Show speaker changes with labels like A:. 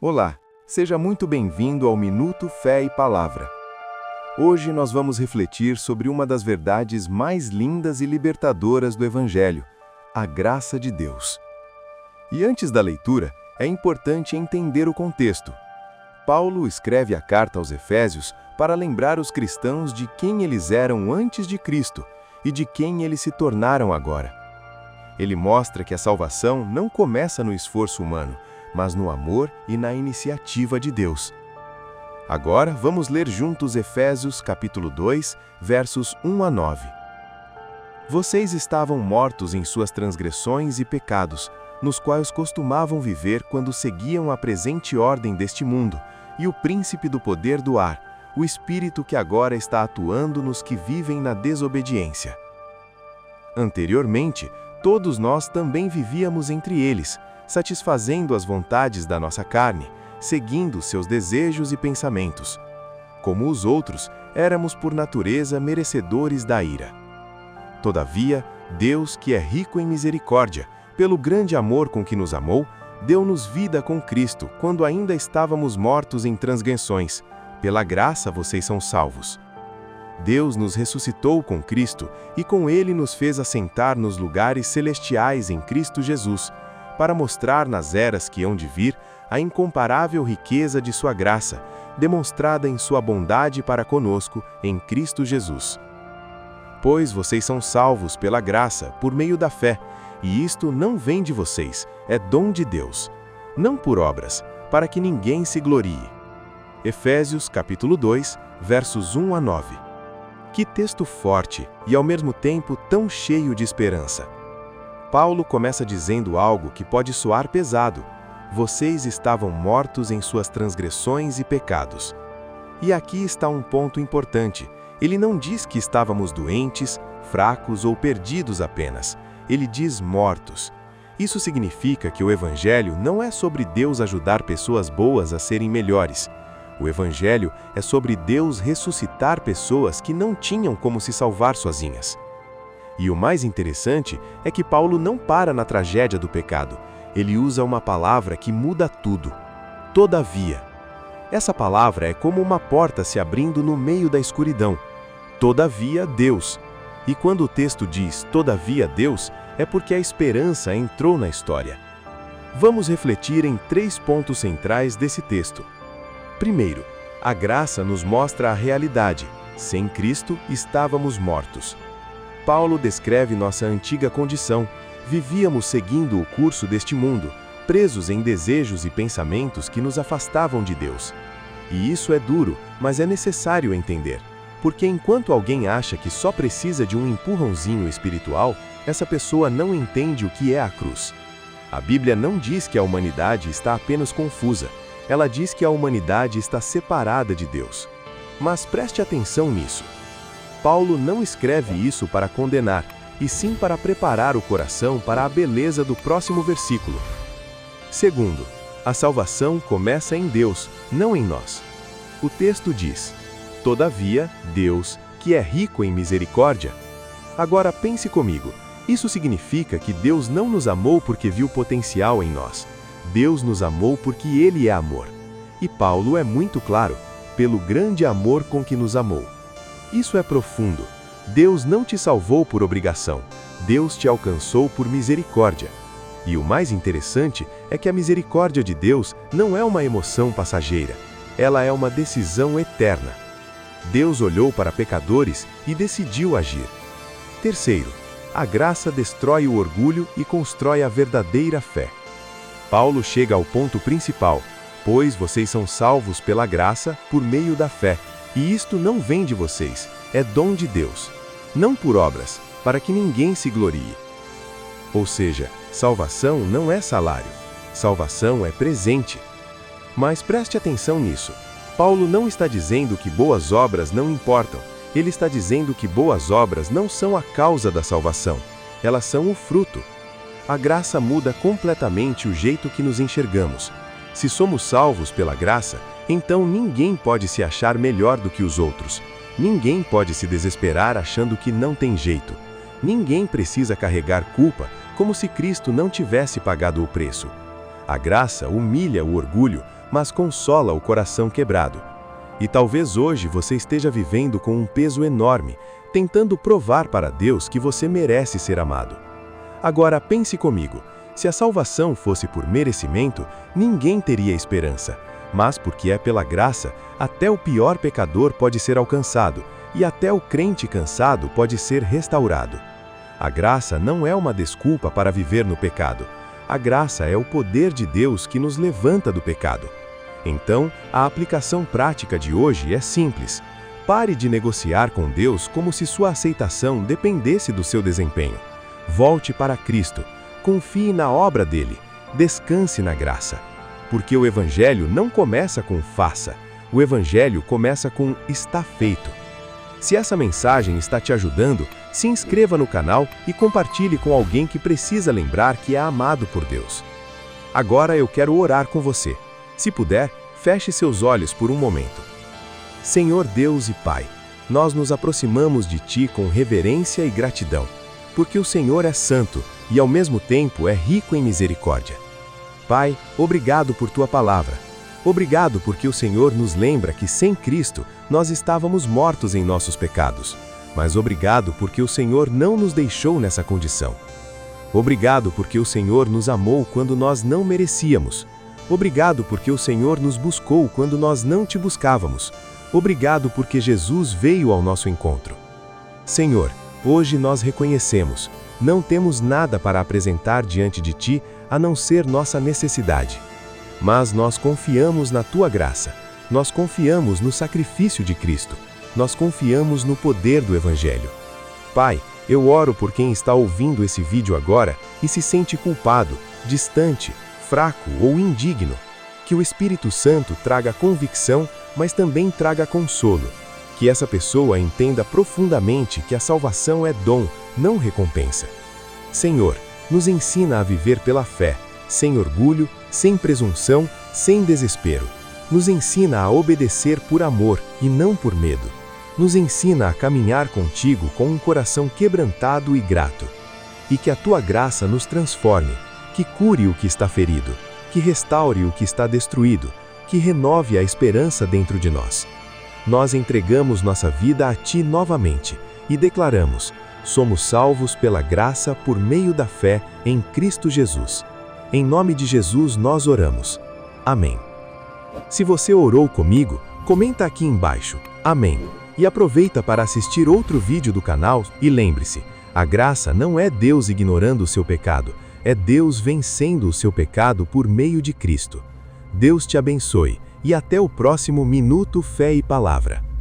A: Olá, seja muito bem-vindo ao Minuto Fé e Palavra. Hoje nós vamos refletir sobre uma das verdades mais lindas e libertadoras do Evangelho, a graça de Deus. E antes da leitura, é importante entender o contexto. Paulo escreve a carta aos Efésios para lembrar os cristãos de quem eles eram antes de Cristo e de quem eles se tornaram agora. Ele mostra que a salvação não começa no esforço humano, mas no amor e na iniciativa de Deus. Agora vamos ler juntos Efésios capítulo 2, versos 1 a 9. Vocês estavam mortos em suas transgressões e pecados, nos quais costumavam viver quando seguiam a presente ordem deste mundo, e o príncipe do poder do ar, o espírito que agora está atuando nos que vivem na desobediência. Anteriormente, todos nós também vivíamos entre eles, satisfazendo as vontades da nossa carne, seguindo seus desejos e pensamentos. Como os outros, éramos por natureza merecedores da ira. Todavia, Deus, que é rico em misericórdia, pelo grande amor com que nos amou, deu-nos vida com Cristo, quando ainda estávamos mortos em transgressões. Pela graça vocês são salvos. Deus nos ressuscitou com Cristo e com Ele nos fez assentar nos lugares celestiais em Cristo Jesus, para mostrar nas eras que hão de vir a incomparável riqueza de sua graça, demonstrada em sua bondade para conosco em Cristo Jesus. Pois vocês são salvos pela graça, por meio da fé, e isto não vem de vocês, é dom de Deus, não por obras, para que ninguém se glorie. Efésios capítulo 2, versos 1 a 9. Que texto forte e ao mesmo tempo tão cheio de esperança. Paulo começa dizendo algo que pode soar pesado. Vocês estavam mortos em suas transgressões e pecados. E aqui está um ponto importante. Ele não diz que estávamos doentes, fracos ou perdidos apenas. Ele diz mortos. Isso significa que o Evangelho não é sobre Deus ajudar pessoas boas a serem melhores. O Evangelho é sobre Deus ressuscitar pessoas que não tinham como se salvar sozinhas. E o mais interessante é que Paulo não para na tragédia do pecado. Ele usa uma palavra que muda tudo. Todavia. Essa palavra é como uma porta se abrindo no meio da escuridão. Todavia, Deus. E quando o texto diz todavia Deus, é porque a esperança entrou na história. Vamos refletir em 3 pontos centrais desse texto. Primeiro, a graça nos mostra a realidade. Sem Cristo, estávamos mortos. Paulo descreve nossa antiga condição. Vivíamos seguindo o curso deste mundo, presos em desejos e pensamentos que nos afastavam de Deus. E isso é duro, mas é necessário entender. Porque enquanto alguém acha que só precisa de um empurrãozinho espiritual, essa pessoa não entende o que é a cruz. A Bíblia não diz que a humanidade está apenas confusa. Ela diz que a humanidade está separada de Deus. Mas preste atenção nisso. Paulo não escreve isso para condenar, e sim para preparar o coração para a beleza do próximo versículo. Segundo, a salvação começa em Deus, não em nós. O texto diz: todavia, Deus, que é rico em misericórdia. Agora pense comigo, isso significa que Deus não nos amou porque viu potencial em nós. Deus nos amou porque Ele é amor. E Paulo é muito claro, pelo grande amor com que nos amou. Isso é profundo. Deus não te salvou por obrigação. Deus te alcançou por misericórdia. E o mais interessante é que a misericórdia de Deus não é uma emoção passageira. Ela é uma decisão eterna. Deus olhou para pecadores e decidiu agir. Terceiro, a graça destrói o orgulho e constrói a verdadeira fé. Paulo chega ao ponto principal, pois vocês são salvos pela graça por meio da fé, e isto não vem de vocês, é dom de Deus, não por obras, para que ninguém se glorie. Ou seja, salvação não é salário, salvação é presente. Mas preste atenção nisso. Paulo não está dizendo que boas obras não importam, ele está dizendo que boas obras não são a causa da salvação, elas são o fruto. A graça muda completamente o jeito que nos enxergamos. Se somos salvos pela graça, então ninguém pode se achar melhor do que os outros. Ninguém pode se desesperar achando que não tem jeito. Ninguém precisa carregar culpa como se Cristo não tivesse pagado o preço. A graça humilha o orgulho, mas consola o coração quebrado. E talvez hoje você esteja vivendo com um peso enorme, tentando provar para Deus que você merece ser amado. Agora pense comigo, se a salvação fosse por merecimento, ninguém teria esperança. Mas porque é pela graça, até o pior pecador pode ser alcançado, e até o crente cansado pode ser restaurado. A graça não é uma desculpa para viver no pecado. A graça é o poder de Deus que nos levanta do pecado. Então, a aplicação prática de hoje é simples. Pare de negociar com Deus como se sua aceitação dependesse do seu desempenho. Volte para Cristo, confie na obra dele, descanse na graça. Porque o Evangelho não começa com faça, o Evangelho começa com está feito. Se essa mensagem está te ajudando, se inscreva no canal e compartilhe com alguém que precisa lembrar que é amado por Deus. Agora eu quero orar com você. Se puder, feche seus olhos por um momento. Senhor Deus e Pai, nós nos aproximamos de Ti com reverência e gratidão, porque o Senhor é santo e ao mesmo tempo é rico em misericórdia. Pai, obrigado por Tua palavra. Obrigado porque o Senhor nos lembra que sem Cristo nós estávamos mortos em nossos pecados. Mas obrigado porque o Senhor não nos deixou nessa condição. Obrigado porque o Senhor nos amou quando nós não merecíamos. Obrigado porque o Senhor nos buscou quando nós não Te buscávamos. Obrigado porque Jesus veio ao nosso encontro. Senhor, hoje nós reconhecemos, não temos nada para apresentar diante de Ti a não ser nossa necessidade. Mas nós confiamos na Tua graça, nós confiamos no sacrifício de Cristo, nós confiamos no poder do Evangelho. Pai, eu oro por quem está ouvindo esse vídeo agora e se sente culpado, distante, fraco ou indigno. Que o Espírito Santo traga convicção, mas também traga consolo. Que essa pessoa entenda profundamente que a salvação é dom, não recompensa. Senhor, nos ensina a viver pela fé, sem orgulho, sem presunção, sem desespero. Nos ensina a obedecer por amor e não por medo. Nos ensina a caminhar contigo com um coração quebrantado e grato. E que a Tua graça nos transforme, que cure o que está ferido, que restaure o que está destruído, que renove a esperança dentro de nós. Nós entregamos nossa vida a Ti novamente e declaramos: somos salvos pela graça por meio da fé em Cristo Jesus. Em nome de Jesus nós oramos. Amém. Se você orou comigo, comenta aqui embaixo. Amém. E aproveita para assistir outro vídeo do canal e lembre-se, a graça não é Deus ignorando o seu pecado, é Deus vencendo o seu pecado por meio de Cristo. Deus te abençoe e até o próximo Minuto Fé e Palavra.